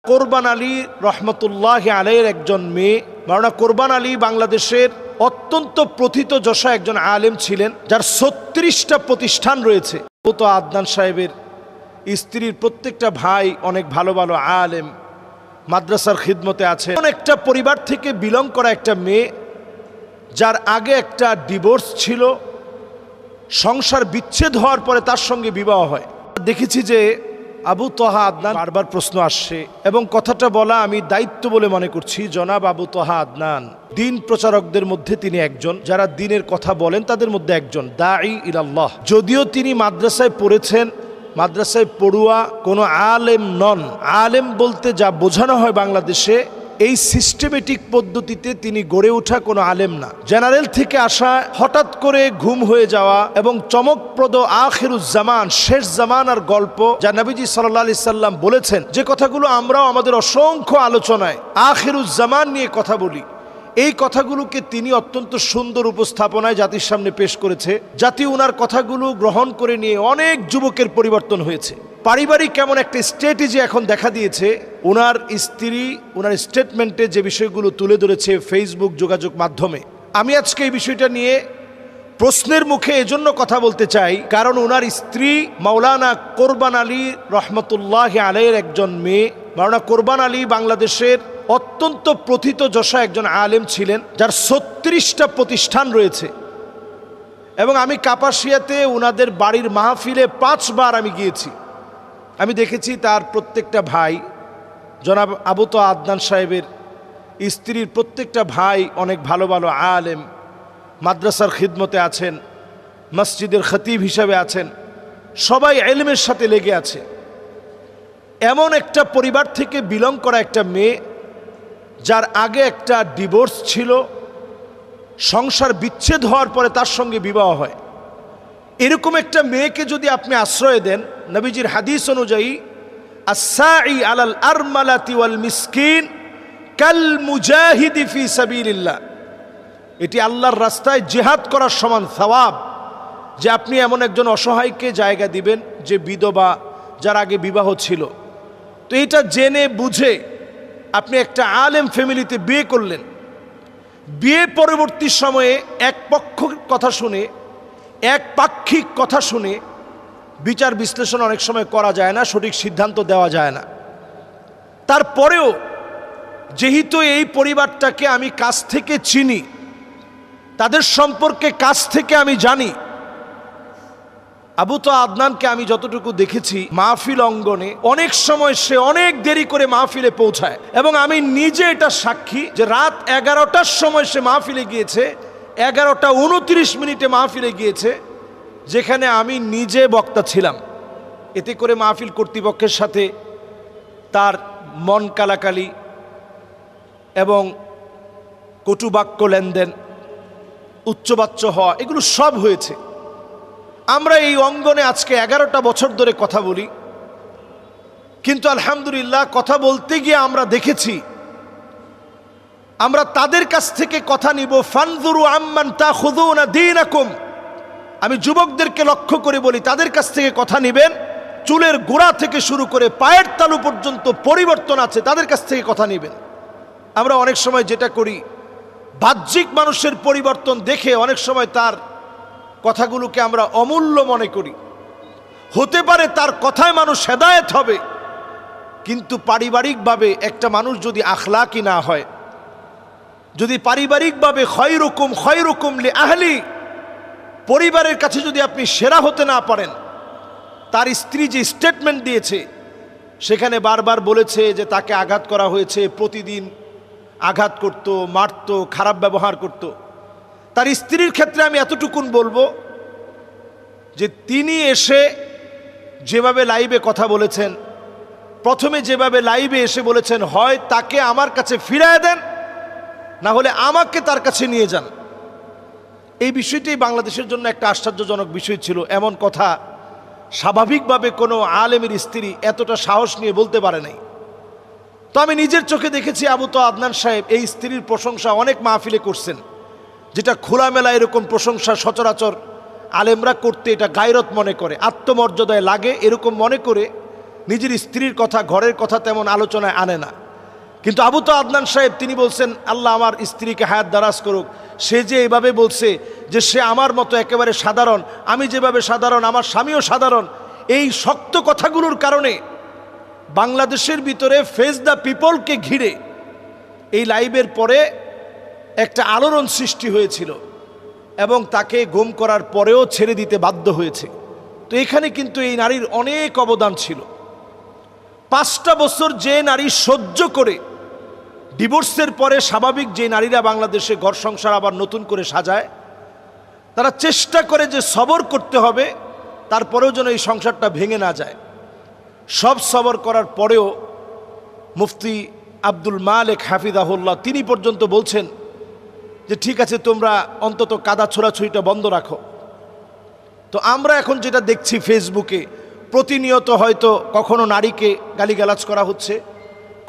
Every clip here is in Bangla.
কোরবান আলী রহমতুল্লাহ আলাইহির একজন মেয়ে। মাওলানা কোরবান আলী বাংলাদেশের অত্যন্ত প্রথিত যশা একজন আলেম ছিলেন, যার ৩৬টা প্রতিষ্ঠান রয়েছে। তো আদনান সাহেবের স্ত্রীর প্রত্যেকটা ভাই অনেক ভালো ভালো আলেম, মাদ্রাসার খিদমতে আছে। এমন একটা পরিবার থেকে বিলং করা একটা মেয়ে, যার আগে একটা ডিভোর্স ছিল, সংসার বিচ্ছেদ হওয়ার পরে তার সঙ্গে বিবাহ হয়। দেখেছি যে আবু তহা আদনান বারবার প্রশ্ন আসছে এবং কথাটা বলা আমি দায়িত্ব বলে মনে করছি। জনাব আবু তহা আদনান দিন প্রচারকদের মধ্যে তিনি একজন, যারা দিনের কথা বলেন তাদের মধ্যে একজন, দাঈ ইলাল্লাহ। যদিও তিনি মাদ্রাসায় পড়েছেন, মাদ্রাসায় পড়ুয়া কোনো আলেম নন। আলেম বলতে যা বোঝানো হয় বাংলাদেশে, এই সিস্টেমেটিক পদ্ধতিতে তিনি গড়ে ওঠা কোনো আলেম না। জেনারেল থেকে আসা, হঠাৎ করে ঘুম হয়ে যাওয়া এবং চমকপ্রদ আখিরুজ্জামান, শেষ জামানার গল্প, যা নবীজি সাল্লাল্লাহু আলাইহি সাল্লাম বলেছেন, যে কথাগুলো আমরাও আমাদের অসংখ্য আলোচনায় আখিরুজ্জামান নিয়ে কথা বলি, এই কথাগুলোকে তিনি অত্যন্ত সুন্দর উপস্থাপনায় জাতির সামনে পেশ করেছে। জাতি ওনার কথাগুলো গ্রহণ করে নিয়ে অনেক যুবকের পরিবর্তন হয়েছে। পারিবারিক কেমন একটা স্ট্র্যাটেজি এখন দেখা দিয়েছে। ওনার স্ত্রী ওনার স্টেটমেন্টে যে বিষয়গুলো তুলে ধরেছে ফেসবুক যোগাযোগ মাধ্যমে, আমি আজকে এই বিষয়টা নিয়ে প্রশ্নের মুখে এজন্য কথা বলতে চাই, কারণ ওনার স্ত্রী মাওলানা কোরবান আলী রহমতুল্লাহ আলাইহির একজন মেয়ে। মাওলানা কোরবান আলী বাংলাদেশের অত্যন্ত প্রথিত যশা একজন আলেম ছিলেন, যার ৩৬টা প্রতিষ্ঠান রয়েছে। এবং আমি কাপাসিয়াতে ওনাদের বাড়ির মাহফিলে ৫ বার আমি গিয়েছি। আমি দেখেছি তার প্রত্যেকটা ভাই, জনাব আবু তহা আদনান সাহেবের স্ত্রীর প্রত্যেকটা ভাই অনেক ভালো ভালো আলেম, মাদ্রাসার খিদমতে আছেন, মসজিদের খতিব হিসাবে আছেন, সবাই ইলমের সাথে লেগে আছে। এমন একটা পরিবার থেকে বিলং করা একটা মেয়ে, যার আগে একটা ডিভোর্স ছিল, সংসার বিচ্ছেদ হওয়ার পরে তার সঙ্গে বিবাহ হয়। এরকম একটা মেয়েকে যদি আপনি আশ্রয় দেন, নবীজির হাদিস অনুযায়ী আস-সাঈ আলাল আরমালাতি ওয়াল মিসকিন কাল মুজাহিদি ফি সাবিলিল্লাহ, এটি আল্লাহর রাস্তায় জিহাদ করার সমান সওয়াব। যে আপনি এমন একজন অসহায়কে জায়গা দিবেন যে বিধবা, যার আগে বিবাহ ছিল। তো এটা জেনে বুঝে আপনি একটা আলেম ফ্যামিলিতে বিয়ে করলেন। বিয়ে পরবর্তী সময়ে এক পক্ষ কথা শুনে, এক পাক্ষিক কথা শুনে বিচার বিশ্লেষণ অনেক সময় করা যায় না, সঠিক সিদ্ধান্ত দেওয়া যায় না। তারপরেও যেহেতু এই পরিবারটাকে আমি কাছ থেকে চিনি, তাদের সম্পর্কে কাছ থেকে আমি জানি, আবু তহা আদনানকে আমি যতটুকু দেখেছি মাহফিল অঙ্গনে অনেক সময় সে অনেক দেরি করে মাহফিলে পৌঁছায়। এবং আমি নিজে এটা সাক্ষী যে রাত 11টার সময় সে মাহফিলে গিয়েছে, 11টা 29 মাহফিলে গিয়েছে, যেখানে আমি নিজে বক্তা ছিলাম। এতে করে মাহফিল কর্তৃপক্ষের সাথে তার মন কালাকালি এবং কটুবাক্য লেনদেন, উচ্চবাচ্য হওয়া, এগুলো সব হয়েছে। আমরা এই অঙ্গনে আজকে 11টা বছর ধরে কথা বলি, কিন্তু আলহামদুলিল্লাহ কথা বলতে গিয়ে আমরা দেখেছি, আমরা তাদের কাছ থেকে কথা নিব। ফানজুরু আম্মান তাখুযুনা দীনাকুম, আমি যুবকদেরকে লক্ষ্য করে বলি, তাদের কাছ থেকে কথা নেবেন, চুলের গোড়া থেকে শুরু করে পায়ের তালু পর্যন্ত পরিবর্তন আছে, তাদের কাছ থেকে কথা নেবেন। আমরা অনেক সময় যেটা করি, বাহ্যিক মানুষের পরিবর্তন দেখে অনেক সময় তার কথাগুলোকে আমরা অমূল্য মনে করি। হতে পারে তার কথায় মানুষ হেদায়েত হবে, কিন্তু পারিবারিকভাবে একটা মানুষ যদি আখলাকি না হয়, যদি পারিবারিকভাবে খয়রুকুম লি আহলি, পরিবারের কাছে যদি আপনি সেরা হতে না পারেন, তার স্ত্রী যে স্টেটমেন্ট দিয়েছে সেখানে বারবার বলেছে যে তাকে আঘাত করা হয়েছে, প্রতিদিন আঘাত করত, মারত, খারাপ ব্যবহার করত। তার স্ত্রীর ক্ষেত্রে আমি এতটুকুন বলবো যে তিনি এসে যেভাবে লাইভে কথা বলেছেন, প্রথমে যেভাবে লাইভে এসে বলেছেন, হয় তাকে আমার কাছে ফিরিয়ে দেন, না হলে আমাকে তার কাছে নিয়ে যান। এই বিষয়টি বাংলাদেশের জন্য একটা আশ্চর্যজনক বিষয় ছিল। এমন কথা স্বাভাবিকভাবে কোনো আলেমের স্ত্রী এতটা সাহস নিয়ে বলতে পারে নাই। তো আমি নিজের চোখে দেখেছি আবু তহা আদনান সাহেব এই স্ত্রীর প্রশংসা অনেক মাহফিলে করছেন, যেটা খোলামেলা এরকম প্রশংসা সচরাচর আলেমরা করতে এটা গায়রত মনে করে, আত্মমর্যাদায় লাগে, এরকম মনে করে নিজের স্ত্রীর কথা, ঘরের কথা তেমন আলোচনায় আনে না। কিন্তু আবু তো আদনান সাহেব তিনি বলছেন, আল্লাহ আমার স্ত্রীকে হায়াত দারাজ করুক, সে যে এভাবে বলছে যে সে আমার মতো একেবারে সাধারণ, আমি যেভাবে সাধারণ আমার স্বামীও সাধারণ, এই শক্ত কথাগুলোর কারণে বাংলাদেশের ভিতরে ফেস দ্য পিপলকে ঘিরে এই লাইভের পরে একটা আলোড়ন সৃষ্টি হয়েছিল এবং তাকে গুম করার পরেও ছেড়ে দিতে বাধ্য হয়েছে। তো এখানে কিন্তু এই নারীর অনেক অবদান ছিল। 5টা বছর যে নারী সহ্য করে ডিভোর্সের পরে স্বাভাবিক যে নারীরা বাংলাদেশে ঘর সংসার আবার নতুন করে সাজায়, তারা চেষ্টা করে যে সবর করতে হবে, তারপরেও যেন এই সংসারটা ভেঙে না যায়। সব সবর করার পরেও মুফতি আব্দুল মালেক হাফিজাহুল্লাহ তিনি পর্যন্ত বলছেন যে ঠিক আছে, তোমরা অন্তত কাদা ছোড়াছুড়িটা বন্ধ রাখো। তো আমরা এখন যেটা দেখছি ফেসবুকে প্রতিনিয়ত, হয়তো কখনো নারীকে গালিগালাজ করা হচ্ছে,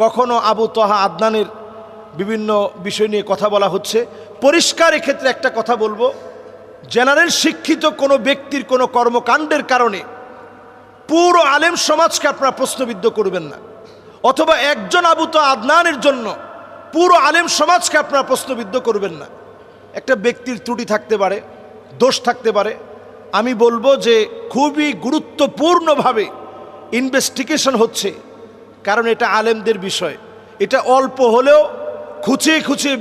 কখনো আবু তহা আদনানের বিভিন্ন বিষয় নিয়ে কথা বলা হচ্ছে। পরিষ্কার এক্ষেত্রে একটা কথা বলবো, জেনারেল শিক্ষিত কোনো ব্যক্তির কোনো কর্মকাণ্ডের কারণে পুরো আলেম সমাজকে আপনারা প্রশ্নবিদ্ধ করবেন না, অথবা একজন আবু তহা আদনানের জন্য পুরো আলেম সমাজকে আপনারা প্রশ্নবিদ্ধ করবেন না। একটা ব্যক্তির ত্রুটি থাকতে পারে, দোষ থাকতে পারে। আমি বলবো যে খুবই গুরুত্বপূর্ণভাবে ইনভেস্টিগেশন হচ্ছে, কারণ এটা আলেমদের বিষয়। এটা অল্প হলেও খুঁচিয়ে খুঁচিয়ে